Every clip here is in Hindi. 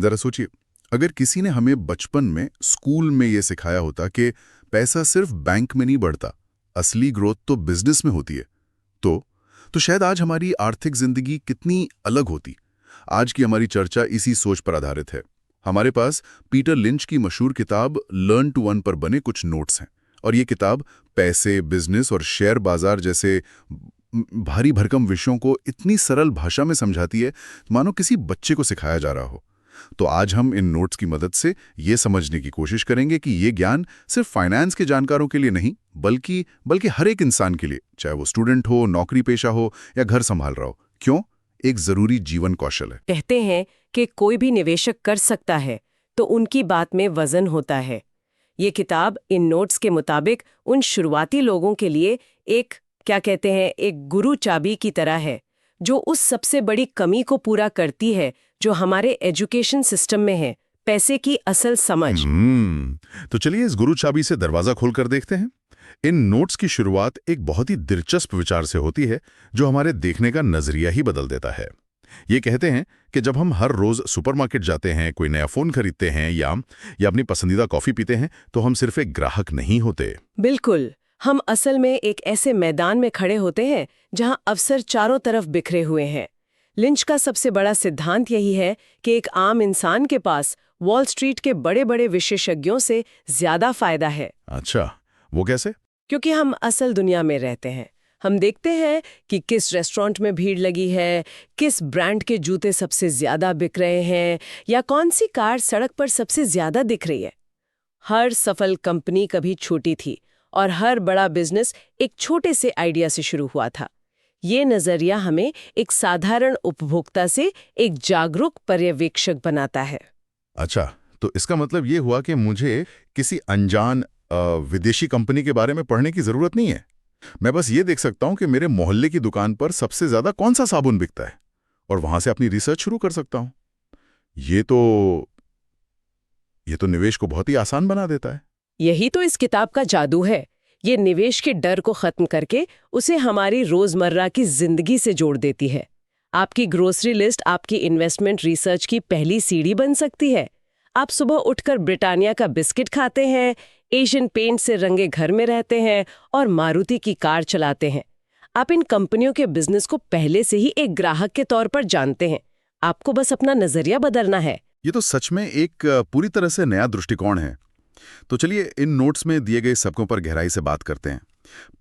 जरा सोचिए, अगर किसी ने हमें बचपन में स्कूल में ये सिखाया होता कि पैसा सिर्फ बैंक में नहीं बढ़ता, असली ग्रोथ तो बिजनेस में होती है, तो शायद आज हमारी आर्थिक जिंदगी कितनी अलग होती। आज की हमारी चर्चा इसी सोच पर आधारित है। हमारे पास पीटर लिंच की मशहूर किताब लर्न टू अर्न पर बने कुछ नोट्स हैं, और ये किताब पैसे, बिजनेस और शेयर बाजार जैसे भारी भरकम विषयों को इतनी सरल भाषा में समझाती है मानो किसी बच्चे को सिखाया जा रहा हो। तो आज हम इन नोट्स की मदद से ये समझने की कोशिश करेंगे कि ये ज्ञान सिर्फ फाइनेंस के जानकारों के लिए नहीं, बल्कि हर एक इंसान के लिए, चाहे वो स्टूडेंट हो, नौकरी पेशा हो या घर संभाल रहा हो। क्यों? एक जरूरी जीवन कौशल है। कहते हैं कि कोई भी निवेशक कर सकता है, तो उनकी बात में वजन होता है। ये किताब इन नोट्स के मुताबिक उन शुरुआती लोगों के लिए एक एक गुरु चाबी की तरह है, जो उस सबसे बड़ी कमी को पूरा करती है जो हमारे एजुकेशन सिस्टम में है, पैसे की असल समझ। तो चलिए इस गुरु चाबी से दरवाजा खोलकर देखते हैं। इन नोट्स की शुरुआत एक बहुत ही दिलचस्प विचार से होती है, जो हमारे देखने का नजरिया ही बदल देता है। ये कहते हैं कि जब हम हर रोज सुपरमार्केट जाते हैं, कोई नया फोन खरीदते हैं या अपनी पसंदीदा कॉफी पीते हैं, तो हम सिर्फ एक ग्राहक नहीं होते। बिल्कुल, हम असल में एक ऐसे मैदान में खड़े होते हैं जहां अवसर चारों तरफ बिखरे हुए हैं। लिंच का सबसे बड़ा सिद्धांत यही है कि एक आम इंसान के पास वॉल स्ट्रीट के बड़े बड़े विशेषज्ञों से ज्यादा फायदा है। अच्छा, वो कैसे? क्योंकि हम असल दुनिया में रहते हैं। हम देखते हैं कि किस रेस्टोरेंट में भीड़ लगी है, किस ब्रांड के जूते सबसे ज्यादा बिक रहे हैं, या कौन सी कार सड़क पर सबसे ज्यादा दिख रही है। हर सफल कंपनी कभी छोटी थी और हर बड़ा बिजनेस एक छोटे से आइडिया से शुरू हुआ था। ये नजरिया हमें एक साधारण उपभोक्ता से एक जागरूक पर्यवेक्षक बनाता है। अच्छा, तो इसका मतलब ये हुआ कि मुझे किसी अनजान विदेशी कंपनी के बारे में पढ़ने की जरूरत नहीं है। मैं बस ये देख सकता हूं कि मेरे मोहल्ले की दुकान पर सबसे ज्यादा कौन सा साबुन बिकता है, और वहां से अपनी रिसर्च शुरू कर सकता हूं। ये तो निवेश को बहुत ही आसान बना देता है। यही तो इस किताब का जादू है। ये निवेश के डर को खत्म करके उसे हमारी रोजमर्रा की जिंदगी से जोड़ देती है। आपकी ग्रोसरी लिस्ट आपकी इन्वेस्टमेंट रिसर्च की पहली सीढ़ी बन सकती है। आप सुबह उठकर ब्रिटानिया का बिस्किट खाते हैं, एशियन पेंट से रंगे घर में रहते हैं और मारुति की कार चलाते हैं। आप इन कंपनियों के बिजनेस को पहले से ही एक ग्राहक के तौर पर जानते हैं। आपको बस अपना नजरिया बदलना है। ये तो सच में एक पूरी तरह से नया दृष्टिकोण है। तो चलिए इन नोट्स में दिए गए सबकों पर गहराई से बात करते हैं।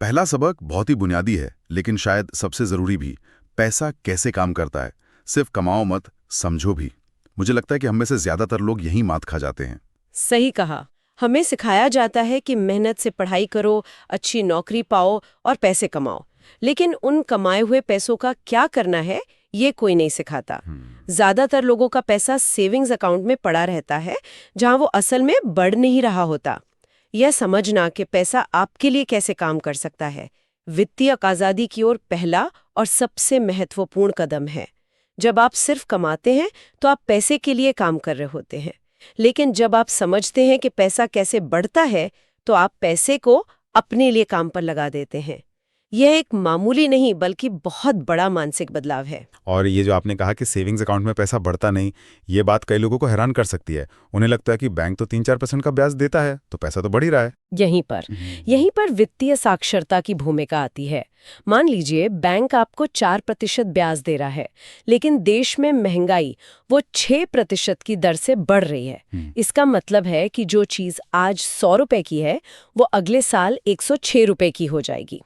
पहला सबक बहुत ही बुनियादी है, लेकिन शायद सबसे जरूरी भी। पैसा कैसे काम करता है। सिर्फ कमाओ मत, समझो भी। मुझे लगता है कि हम में से ज्यादातर लोग यही मात खा जाते हैं। सही कहा। हमें सिखाया जाता है कि मेहनत से पढ़ाई करो, अच्छी नौकरी पाओ और पैसे कमाओ, लेकिन उन कमाए हुए पैसों का क्या करना है ये कोई नहीं सिखाता। ज्यादातर लोगों का पैसा सेविंग्स अकाउंट में पड़ा रहता है, जहां वो असल में बढ़ नहीं रहा होता। यह समझना कि पैसा आपके लिए कैसे काम कर सकता है, वित्तीय आजादी की ओर पहला और सबसे महत्वपूर्ण कदम है। जब आप सिर्फ कमाते हैं तो आप पैसे के लिए काम कर रहे होते हैं, लेकिन जब आप समझते हैं कि पैसा कैसे बढ़ता है, तो आप पैसे को अपने लिए काम पर लगा देते हैं। यह एक मामूली नहीं बल्कि बहुत बड़ा मानसिक बदलाव है। और ये जो आपने कहा कि सेविंग्स अकाउंट में पैसा बढ़ता नहीं, ये बात कई लोगों को हैरान कर सकती है। उन्हें लगता है कि बैंक तो 3-4% का ब्याज देता है, तो पैसा तो बढ़ ही रहा है। यहीं पर वित्तीय साक्षरता की भूमिका आती है। मान लीजिए बैंक आपको 4% ब्याज दे रहा है, लेकिन देश में महंगाई वो 6% की दर से बढ़ रही है। इसका मतलब है कि जो चीज आज 100 रुपए की है, वो अगले साल 106 रुपए की हो जाएगी।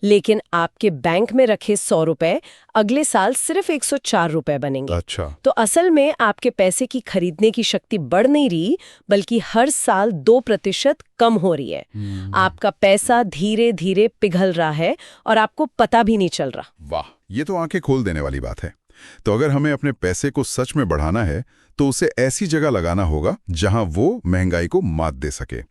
लेकिन आपके बैंक में रखे 100 रुपए अगले साल सिर्फ 104 रुपए बनेंगे। अच्छा। तो असल में आपके पैसे की खरीदने की शक्ति बढ़ नहीं रही, बल्कि हर साल 2% कम हो रही है। आपका पैसा धीरे धीरे पिघल रहा है और आपको पता भी नहीं चल रहा। वाह, ये तो आंखें खोल देने वाली बात है। तो अगर हमें अपने पैसे को सच में बढ़ाना है, तो उसे ऐसी जगह लगाना होगा जहां वो महंगाई को मात दे सके।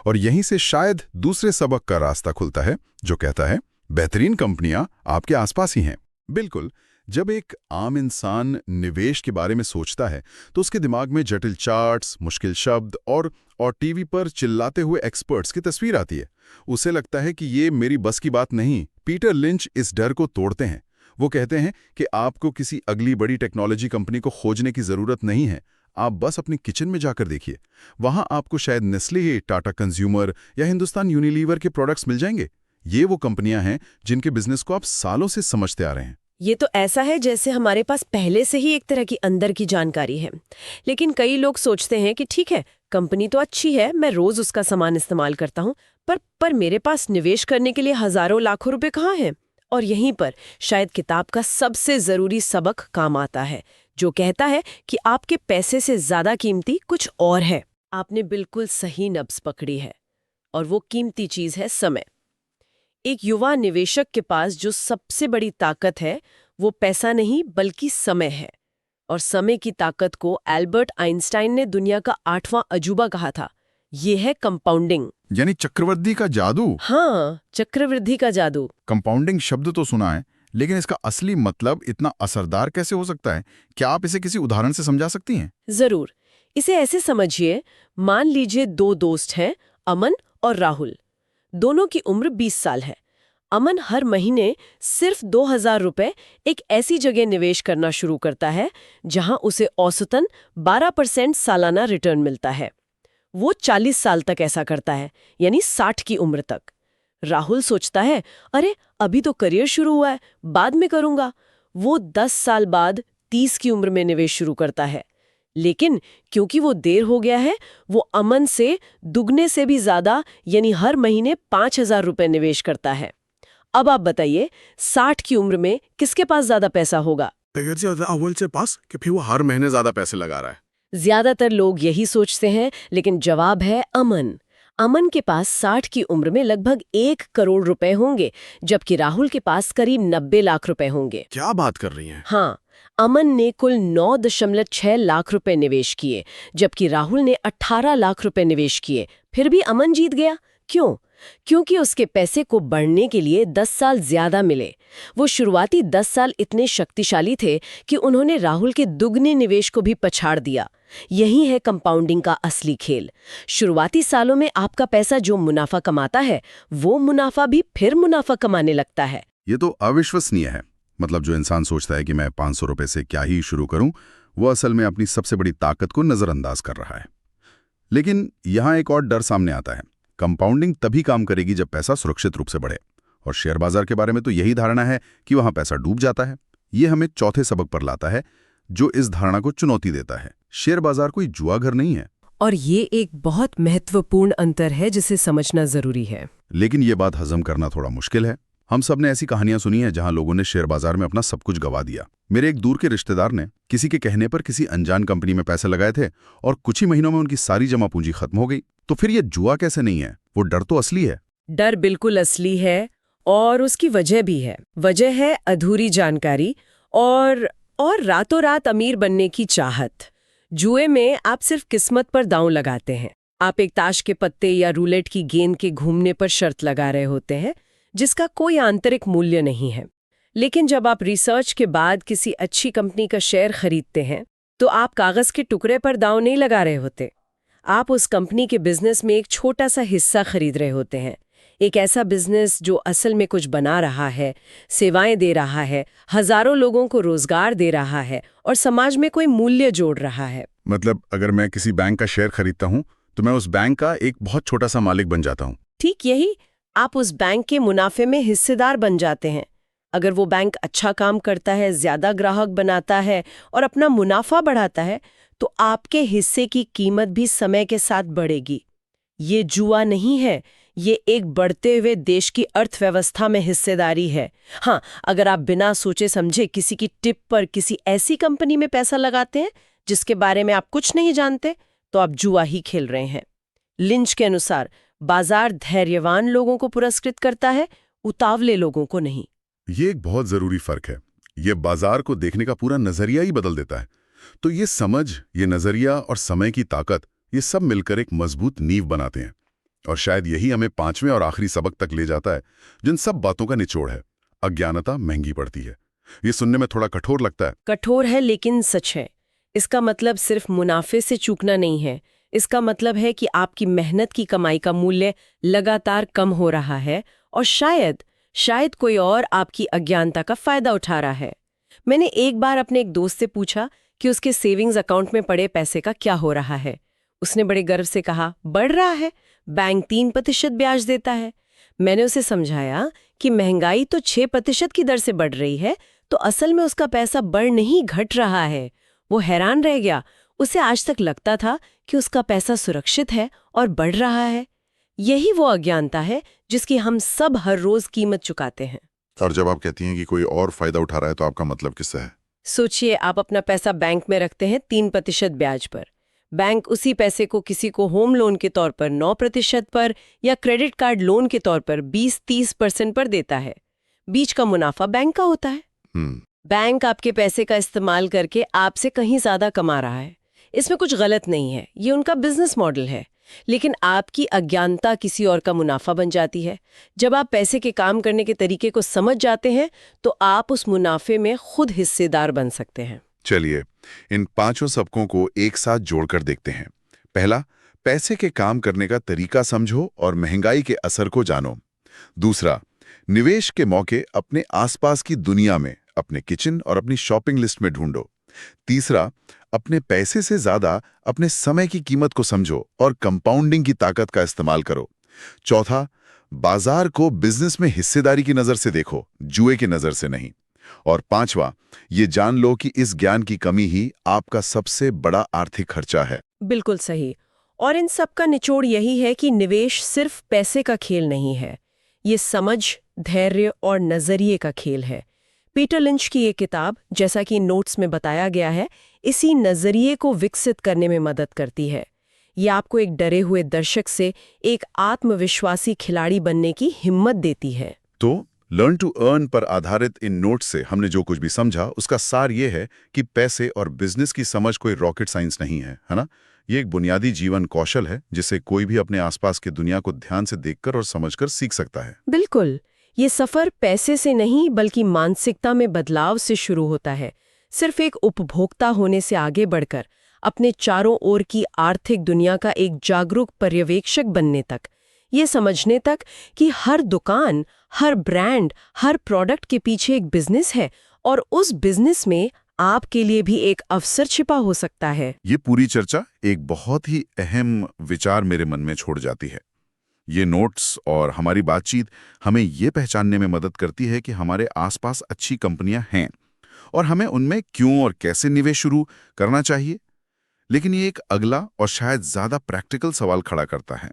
और यहीं से शायद दूसरे सबक का रास्ता खुलता है, जो कहता है बेहतरीन कंपनियां आपके आसपास ही हैं। बिल्कुल, जब एक आम इंसान निवेश के बारे में सोचता है, तो उसके दिमाग में जटिल चार्ट्स, मुश्किल शब्द और टीवी पर चिल्लाते हुए एक्सपर्ट्स की तस्वीर आती है। उसे लगता है कि ये मेरी बस की बात नहीं। पीटर लिंच इस डर को तोड़ते हैं। वो कहते हैं कि आपको किसी अगली बड़ी टेक्नोलॉजी कंपनी को खोजने की जरूरत नहीं है। आप बस अपनी किचन में जाकर देखिए, वहां आपको शायद नेस्ले, टाटा कंज्यूमर या हिंदुस्तान यूनिलीवर के प्रोडक्ट्स मिल जाएंगे। ये वो कंपनियां हैं जिनके बिजनेस को आप सालों से समझते आ रहे हैं। ये तो ऐसा है जैसे हमारे पास पहले से ही एक तरह की अंदर की जानकारी है। लेकिन कई लोग सोचते हैं कि ठीक है, कंपनी तो अच्छी है, मैं रोज उसका सामान इस्तेमाल करता हूँ, पर मेरे पास निवेश करने के लिए हजारों लाखों रुपए कहाँ हैं? और यहीं पर शायद किताब का सबसे जरूरी सबक काम आता है, जो कहता है कि आपके पैसे से ज्यादा कीमती कुछ और है। आपने बिल्कुल सही नब्ज पकड़ी है, और वो कीमती चीज है समय। एक युवा निवेशक के पास जो सबसे बड़ी ताकत है, वो पैसा नहीं बल्कि समय है। और समय की ताकत को एल्बर्ट आइंस्टाइन ने दुनिया का 8वां अजूबा कहा था। ये है कंपाउंडिंग। यानी चक्रवृद्धि का जादू। हाँ, चक्रवृद्धि का जादू। कंपाउंडिंग शब्द तो सुना है, लेकिन इसका असली मतलब इतना असरदार कैसे हो सकता है? क्या आप इसे किसी उदाहरण से समझा सकती हैं? जरूर। इसे ऐसे समझिए, मान लीजिए 2 दोस्त हैं, अमन और राहुल। दोनों की उम्र 20 साल है। अमन हर महीने सिर्फ 2000 रुपए एक ऐसी जगह निवेश करना शुरू करता है जहां उसे औसतन 12% सालाना रिटर्न मिलता है। वो 40 साल तक ऐसा करता है, यानी 60 की उम्र तक। राहुल सोचता है, अरे अभी तो करियर शुरू हुआ है, बाद में करूंगा। वो 10 साल बाद 30 की उम्र में निवेश शुरू करता है। लेकिन क्योंकि वो देर हो गया है, वो अमन से दुगने से भी ज्यादा, यानी हर महीने 5000 रुपए निवेश करता है। अब आप बताइए, 60 की उम्र में किसके पास ज्यादा पैसा होगा? अव्वल से पास कि फिर वो हर महीने ज्यादा पैसे लगा रहा है। ज्यादातर लोग यही सोचते हैं, लेकिन जवाब है अमन। अमन के पास 60 की उम्र में लगभग 1 करोड़ रुपए होंगे, जबकि राहुल के पास करीब 90 लाख रुपए होंगे। क्या बात कर रही हैं? हाँ, अमन ने कुल 9.6 लाख रुपए निवेश किए, जबकि राहुल ने 18 लाख रुपए निवेश किए। फिर भी अमन जीत गया। क्यों? क्योंकि उसके पैसे को बढ़ने के लिए 10 साल ज्यादा मिले। वो शुरुआती 10 साल इतने शक्तिशाली थे कि उन्होंने राहुल के दुगने निवेश को भी पछाड़ दिया। यही है कंपाउंडिंग का असली खेल। शुरुआती सालों में आपका पैसा जो मुनाफा कमाता है, वो मुनाफा भी फिर मुनाफा कमाने लगता है। ये तो अविश्वसनीय है। मतलब जो इंसान सोचता है कि मैं 500 रुपए से क्या ही शुरू करूं, वो असल में अपनी सबसे बड़ी ताकत को नजरअंदाज कर रहा है। लेकिन यहां एक और डर सामने आता है। कंपाउंडिंग तभी काम करेगी जब पैसा सुरक्षित रूप से बढ़े। और शेयर बाजार के बारे में तो यही धारणा है कि वहां पैसा डूब जाता है। ये हमें चौथे सबक पर लाता है, जो इस धारणा को चुनौती देता है। शेयर बाजार कोई जुआ घर नहीं है। और ये एक बहुत महत्वपूर्ण अंतर है जिसे समझना जरूरी है। लेकिन ये बात हजम करना थोड़ा मुश्किल है। हम सब ने ऐसी कहानियां सुनी हैं जहां लोगों ने शेयर बाजार में अपना सब कुछ गंवा दिया। मेरे एक दूर के रिश्तेदार ने किसी के कहने पर किसी अनजान कंपनी में पैसे लगाए थे और कुछ ही महीनों में उनकी सारी जमा पूंजी खत्म हो गई। तो फिर ये जुआ कैसे नहीं है? वो डर तो असली है। डर बिल्कुल असली है, और उसकी वजह भी है। वजह है अधूरी जानकारी और रातों रात अमीर बनने की चाहत। जुए में आप सिर्फ किस्मत पर दांव लगाते हैं। आप एक ताश के पत्ते या रूलेट की गेंद के घूमने पर शर्त लगा रहे होते हैं, जिसका कोई आंतरिक मूल्य नहीं है। लेकिन जब आप रिसर्च के बाद किसी अच्छी कंपनी का शेयर खरीदते हैं, तो आप कागज के टुकड़े पर दांव नहीं लगा रहे होते। आप उस कंपनी के बिजनेस में एक छोटा सा हिस्सा खरीद रहे होते हैं। एक ऐसा बिजनेस जो असल में कुछ बना रहा है, सेवाएं दे रहा है, हजारों लोगों को रोजगार दे रहा है और समाज में कोई मूल्य जोड़ रहा है। मतलब अगर मैं किसी बैंक का शेयर खरीदता हूं, तो मैं उस बैंक का एक बहुत छोटा सा मालिक बन जाता हूं। ठीक यही, आप उस बैंक के मुनाफे में हिस्सेदार बन जाते हैं। अगर वो बैंक अच्छा काम करता है, ज्यादा ग्राहक बनाता है और अपना मुनाफा बढ़ाता है, तो आपके हिस्से की कीमत भी समय के साथ बढ़ेगी। ये जुआ नहीं है, ये एक बढ़ते हुए देश की अर्थव्यवस्था में हिस्सेदारी है। हाँ, अगर आप बिना सोचे समझे किसी की टिप पर किसी ऐसी कंपनी में पैसा लगाते हैं जिसके बारे में आप कुछ नहीं जानते, तो आप जुआ ही खेल रहे हैं। लिंच के अनुसार बाजार धैर्यवान लोगों को पुरस्कृत करता है, उतावले लोगों को नहीं। ये एक बहुत जरूरी फर्क है। ये बाजार को देखने का पूरा नजरिया ही बदल देता है। तो ये समझ, ये नजरिया और समय की ताकत, ये सब मिलकर एक मजबूत नींव बनाते हैं। और शायद यही हमें 5वें और आखिरी सबक तक ले जाता है, जिन सब बातों का निचोड़ है। अज्ञानता महंगी पड़ती है। ये सुनने में थोड़ा कठोर लगता है। कठोर है, लेकिन सच है। इसका मतलब सिर्फ मुनाफे से चूकना नहीं है। इसका मतलब है कि आपकी मेहनत की कमाई का मूल्य लगातार कम हो रहा है और शायद कोई और आपकी अज्ञानता का फायदा उठा रहा है। मैंने एक बार अपने एक दोस्त से पूछा कि उसके सेविंग्स अकाउंट में पड़े पैसे का क्या हो रहा है। उसने बड़े गर्व से कहा, बढ़ रहा है, बैंक 3% ब्याज देता है। मैंने उसे समझाया कि महंगाई तो 6% की दर से बढ़ रही है, तो असल में उसका पैसा बढ़ नहीं घट रहा है। वो हैरान रह गया। उसे आज तक लगता था कि उसका पैसा सुरक्षित है और बढ़ रहा है। यही वो अज्ञानता है जिसकी हम सब हर रोज कीमत चुकाते हैं। और जब आप कहती हैं कि कोई और फायदा उठा रहा है, तो आपका मतलब किससे है? सोचिए, आप अपना पैसा बैंक में रखते हैं 3% ब्याज पर। बैंक उसी पैसे को किसी को होम लोन के तौर पर 9% पर या क्रेडिट कार्ड लोन के तौर पर 20-30% पर देता है। बीच का मुनाफा बैंक का होता है। बैंक आपके पैसे का इस्तेमाल करके आपसे कहीं ज्यादा कमा रहा है। इसमें कुछ गलत नहीं है, ये उनका बिजनेस मॉडल है। लेकिन आपकी अज्ञानता किसी और का मुनाफा बन जाती है। जब आप पैसे के काम करने के तरीके को समझ जाते हैं तो आप उस मुनाफे में खुद हिस्सेदार बन सकते हैं। चलिए, इन 5 सबकों को एक साथ जोड़कर देखते हैं। पहला, पैसे के काम करने का तरीका समझो और महंगाई के असर को जानो। दूसरा, निवेश के मौके अपने आसपास की दुनिया में, अपने किचन और अपनी शॉपिंग लिस्ट में ढूंढो। तीसरा, अपने पैसे से ज्यादा अपने समय की कीमत को समझो और कंपाउंडिंग की ताकत का इस्तेमाल करो। चौथा, बाजार को बिजनेस में हिस्सेदारी की नजर से देखो, जुए की नजर से नहीं। और पांचवा, ये जान लो कि इस ज्ञान की कमी ही आपका सबसे बड़ा आर्थिक खर्चा है। बिल्कुल सही। और इन सब का निचोड़ यही है कि निवेश सिर्फ पैसे का खेल नहीं है, ये समझ, धैर्य और नजरिए का खेल है। पीटर लिंच की ये किताब, जैसा कि नोट्स में बताया गया है, इसी नजरिए को विकसित करने में मदद करती है। ये आपको एक डरे हुए दर्शक से एक आत्मविश्वासी खिलाड़ी बनने की हिम्मत देती है। तो लर्न टू अर्न पर आधारित इन नोट्स से हमने जो कुछ भी समझा, उसका सार ये है कि पैसे और बिजनेस की समझ कोई रॉकेट साइंस नहीं है ना? ये एक बुनियादी जीवन कौशल है जिसे कोई भी अपने आसपास की दुनिया को ध्यान से देखकर और समझकर सीख सकता है। बिल्कुल। ये सफर पैसे से नहीं बल्कि मानसिकता में बदलाव से शुरू होता है। सिर्फ एक उपभोक्ता होने से आगे बढ़कर अपने चारों ओर की आर्थिक दुनिया का एक जागरूक पर्यवेक्षक बनने तक, ये समझने तक कि हर दुकान, हर ब्रांड, हर प्रोडक्ट के पीछे एक बिजनेस है और उस बिजनेस में आपके लिए भी एक अवसर छिपा हो सकता है। ये पूरी चर्चा एक बहुत ही अहम विचार मेरे मन में छोड़ जाती है। ये नोट्स और हमारी बातचीत हमें ये पहचानने में मदद करती है कि हमारे आसपास अच्छी कंपनियां हैं और हमें उनमें क्यों और कैसे निवेश शुरू करना चाहिए। लेकिन ये एक अगला और शायद ज्यादा प्रैक्टिकल सवाल खड़ा करता है।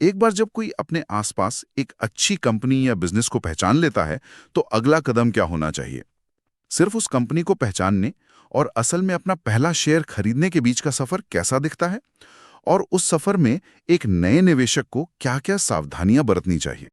एक बार जब कोई अपने आसपास एक अच्छी कंपनी या बिजनेस को पहचान लेता है, तो अगला कदम क्या होना चाहिए? सिर्फ उस कंपनी को पहचानने और असल में अपना पहला शेयर खरीदने के बीच का सफर कैसा दिखता है? और उस सफर में एक नए निवेशक को क्या-क्या सावधानियां बरतनी चाहिए?